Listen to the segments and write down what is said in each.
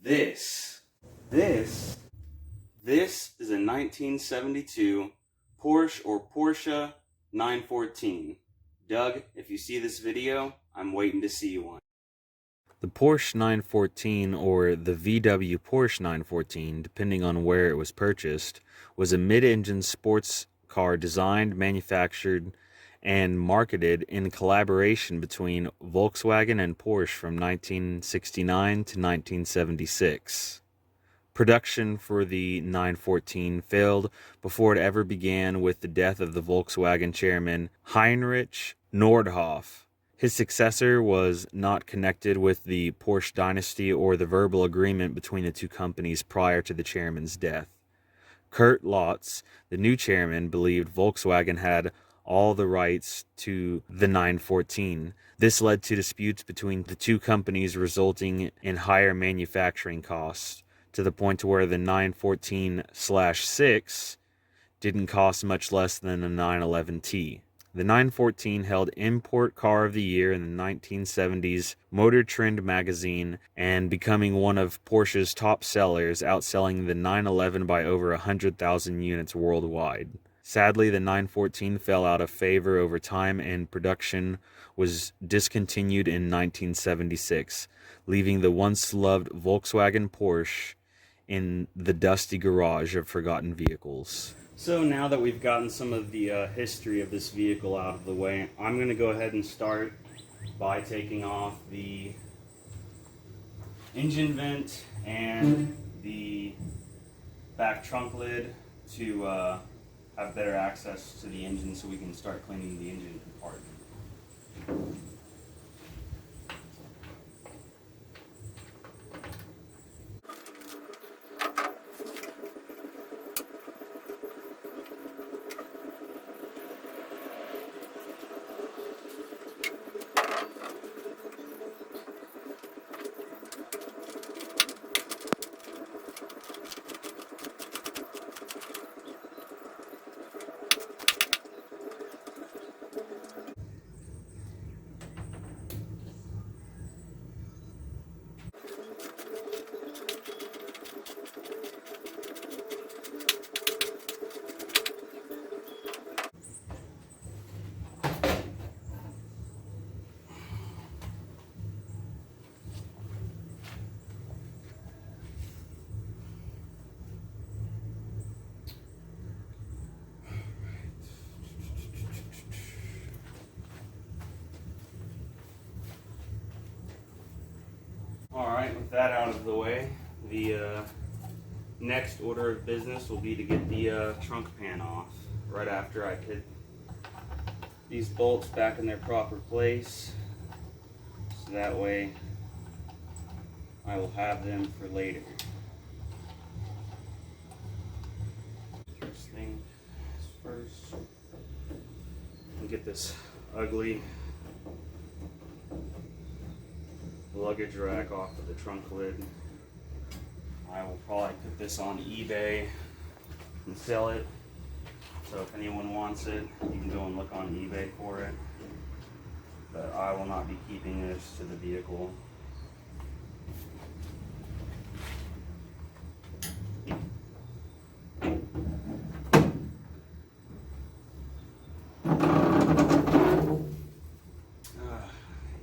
This is a 1972 Porsche or Porsche 914. Doug, if you see this video, I'm waiting to see one. The Porsche 914, or the VW-Porsche 914, depending on where it was purchased, was a mid-engine sports car designed, manufactured, and marketed in collaboration between Volkswagen and Porsche from 1969 to 1976. Production for the 914 failed before it ever began with the death of the Volkswagen chairman Heinrich Nordhoff. His successor was not connected with the Porsche dynasty or the verbal agreement between the two companies prior to the chairman's death. Lotz, the new chairman, believed Volkswagen had all the rights to the 914. This led to disputes between the two companies, resulting in higher manufacturing costs, to the point to where the 914/6 didn't cost much less than a 911T. The 914 held Import Car of the Year in the 1970s Motor Trend magazine and becoming one of Porsche's top sellers, outselling the 911 by over 100,000 units worldwide. Sadly, the 914 fell out of favor over time and production was discontinued in 1976, leaving the once loved Volkswagen Porsche in the dusty garage of forgotten vehicles. So now that we've gotten some of the history of this vehicle out of the way, I'm going to go ahead and start by taking off the engine vent and the back trunk lid to have better access to the engine so we can start cleaning the engine compartment. Alright, with that out of the way, the next order of business will be to get the trunk pan off. Right after I put these bolts back in their proper place, so that way I will have them for later. First thing first, and get this ugly luggage rack off of the trunk lid. I will probably put this on eBay and sell it, so if anyone wants it, you can go and look on eBay for it, but I will not be keeping this to the vehicle.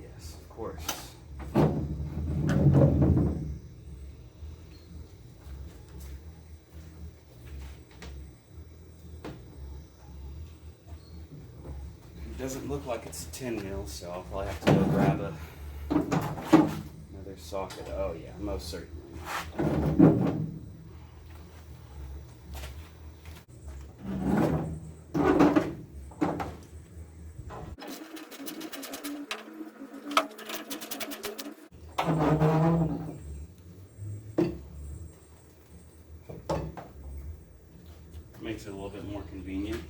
Yes, of course. It doesn't look like it's a 10 mil, so I'll probably have to go grab another socket. Oh yeah, most certainly. Makes it a little bit more convenient.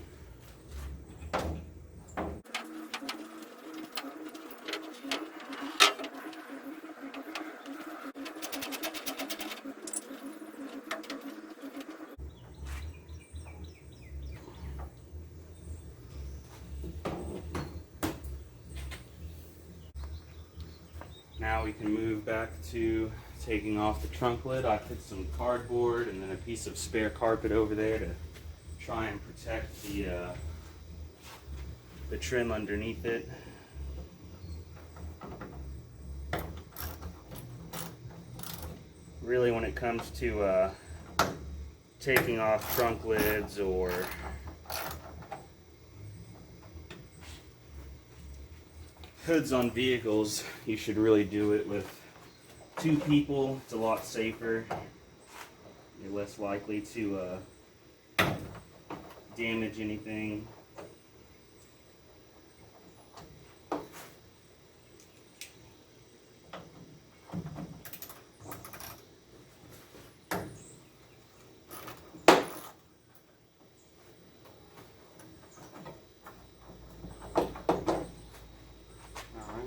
Now we can move back to taking off the trunk lid. I put some cardboard and then a piece of spare carpet over there to try and protect the trim underneath it. Really, when it comes to taking off trunk lids or hoods on vehicles, you should really do it with two people. It's a lot safer. You're less likely to damage anything.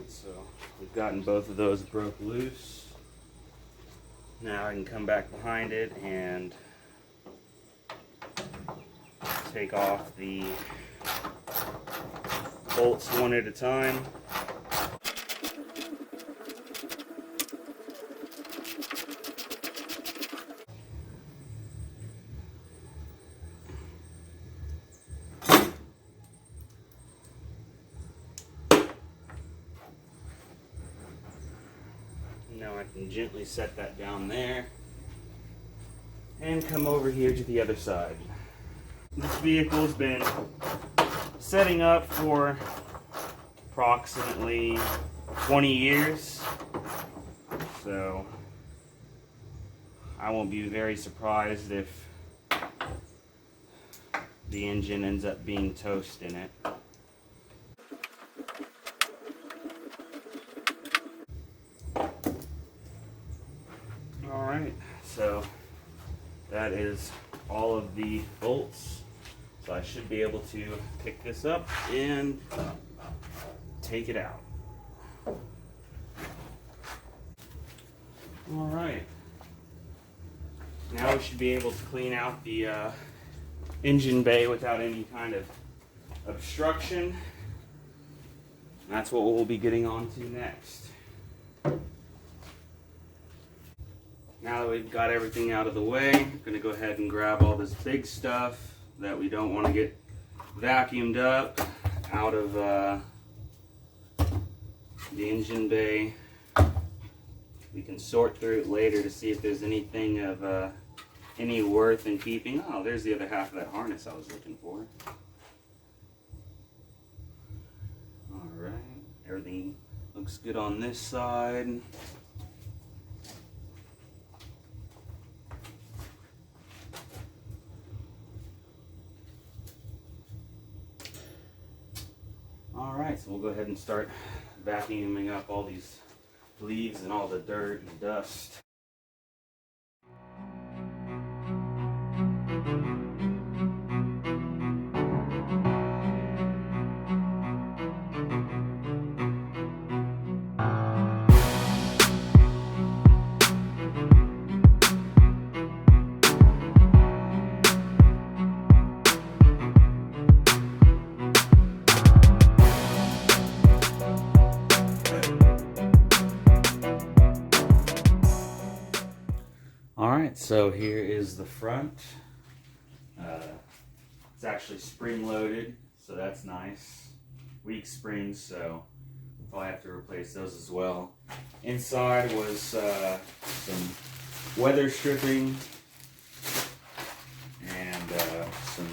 So we've gotten both of those broke loose. Now I can come back behind it and take off the bolts one at a time. Now I can gently set that down there and come over here to the other side. This vehicle's been setting up for approximately 20 years, so I won't be very surprised if the engine ends up being toast in it. Alright, so that is all of the bolts. So I should be able to pick this up and take it out. Alright, now we should be able to clean out the engine bay without any kind of obstruction. That's what we'll be getting on to next. Now that we've got everything out of the way, I'm going to go ahead and grab all this big stuff that we don't want to get vacuumed up out of the engine bay. We can sort through it later to see if there's anything of any worth in keeping. Oh, there's the other half of that harness I was looking for. Alright, everything looks good on this side. Alright, so we'll go ahead and start vacuuming up all these leaves and all the dirt and dust. Alright, so here is the front. It's actually spring loaded, so that's nice. Weak springs, so we'll probably have to replace those as well. Inside was some weather stripping and some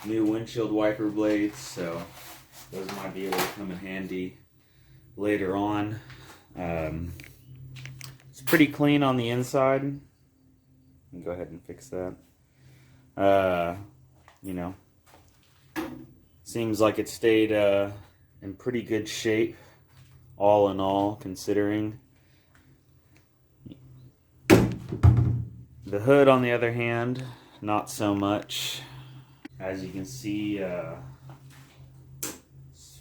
new windshield wiper blades, so those might be able to come in handy later on. It's pretty clean on the inside. Go ahead and fix that. You know, seems like it stayed in pretty good shape, all in all, considering. The hood, on the other hand, not so much. As you can see, it's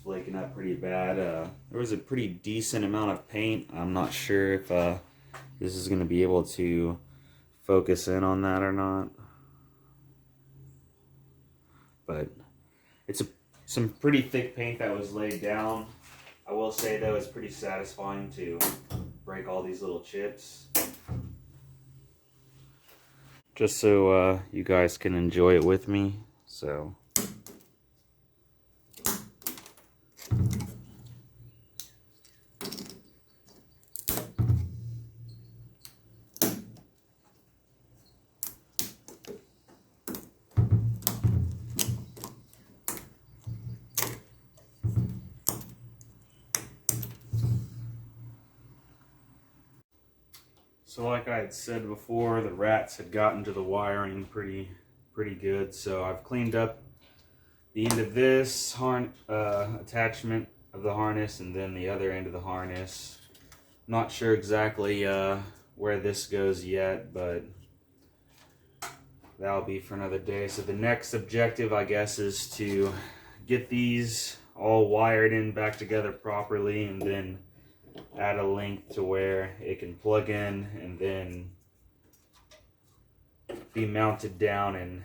flaking up pretty bad. There was a pretty decent amount of paint. I'm not sure if this is going to be able to focus in on that or not, but it's some pretty thick paint that was laid down. I will say though, it's pretty satisfying to break all these little chips. Just so you guys can enjoy it with me. So like I had said before, the rats had gotten to the wiring pretty good. So I've cleaned up the end of this attachment of the harness, and then the other end of the harness. Not sure exactly where this goes yet, but that'll be for another day. So the next objective, I guess, is to get these all wired in back together properly, and then add a link to where it can plug in and then be mounted down in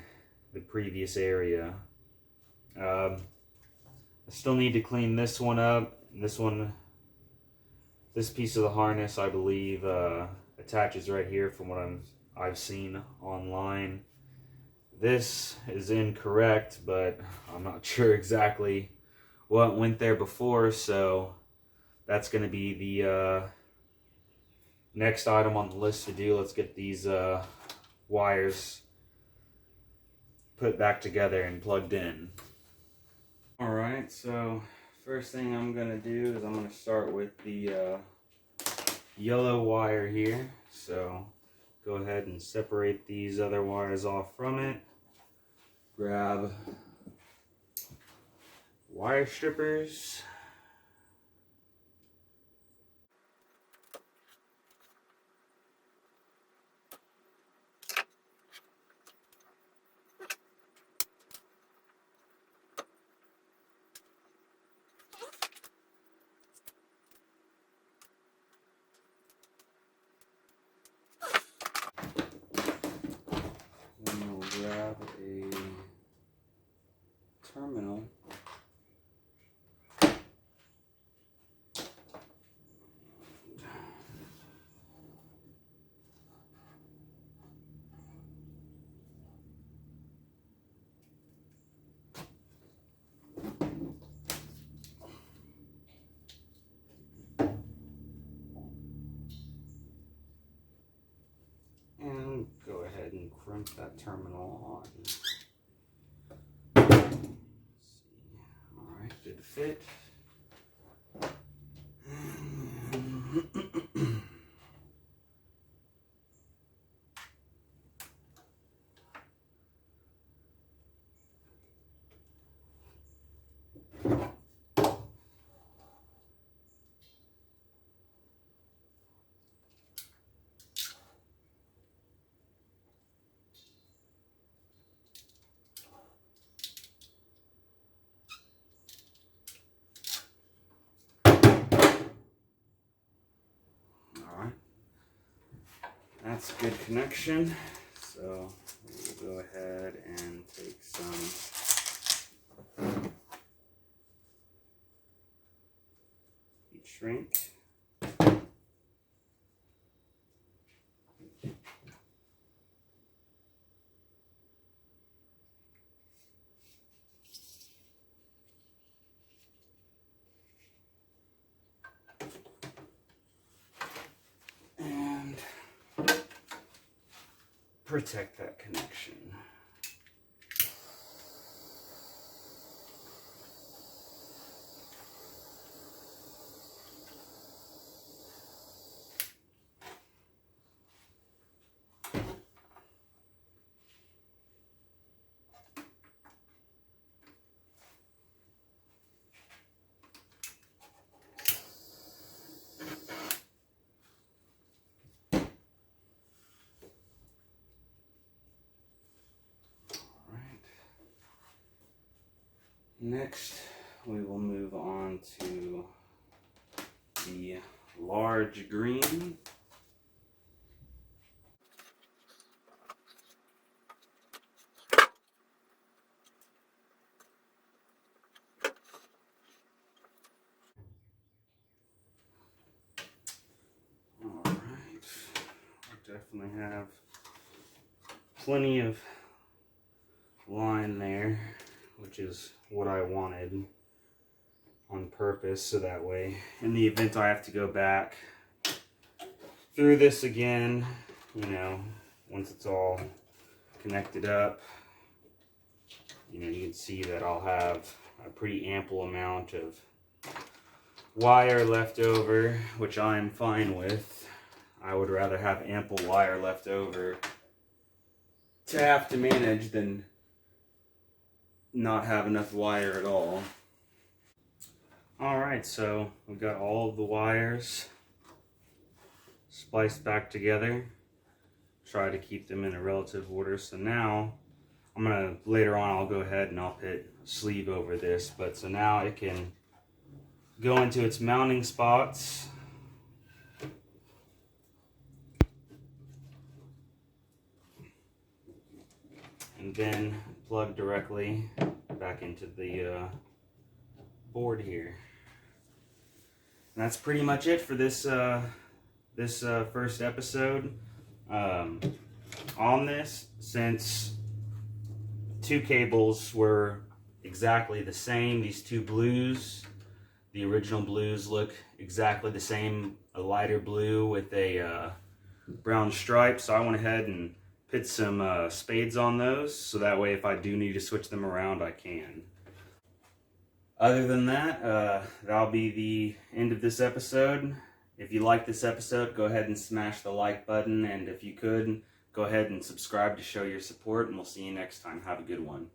the previous area. I still need to clean this one up. This piece of the harness, I believe, attaches right here from what I've seen online. This is incorrect, but I'm not sure exactly what went there before, so that's going to be the next item on the list to do. Let's get these wires put back together and plugged in. Alright, so first thing I'm going to do is I'm going to start with the yellow wire here. So go ahead and separate these other wires off from it. Grab wire strippers. Then we'll grab a terminal. And go ahead and crimp that terminal on. Let's see. Alright, good fit. Alright, that's a good connection. So we'll go ahead and take some heat shrink. And protect that connection. Next, we will move on to the large green. definitely have plenty of line there, which is what I wanted on purpose, so that way in the event I have to go back through this again, you know, once it's all connected up, you know, you can see that I'll have a pretty ample amount of wire left over, which I'm fine with. I would rather have ample wire left over to have to manage than not have enough wire at all. Alright, so we've got all of the wires spliced back together. Try to keep them in a relative order. So now I'm gonna, later on I'll go ahead and I'll put a sleeve over this, but so now it can go into its mounting spots. And then plug directly back into the board here. And that's pretty much it for this first episode. On this, since two cables were exactly the same, these two blues, the original blues look exactly the same, a lighter blue with a brown stripe, so I went ahead and put some spades on those, so that way if I do need to switch them around, I can. Other than that, that'll be the end of this episode. If you like this episode, go ahead and smash the like button, and if you could, go ahead and subscribe to show your support, and we'll see you next time. Have a good one.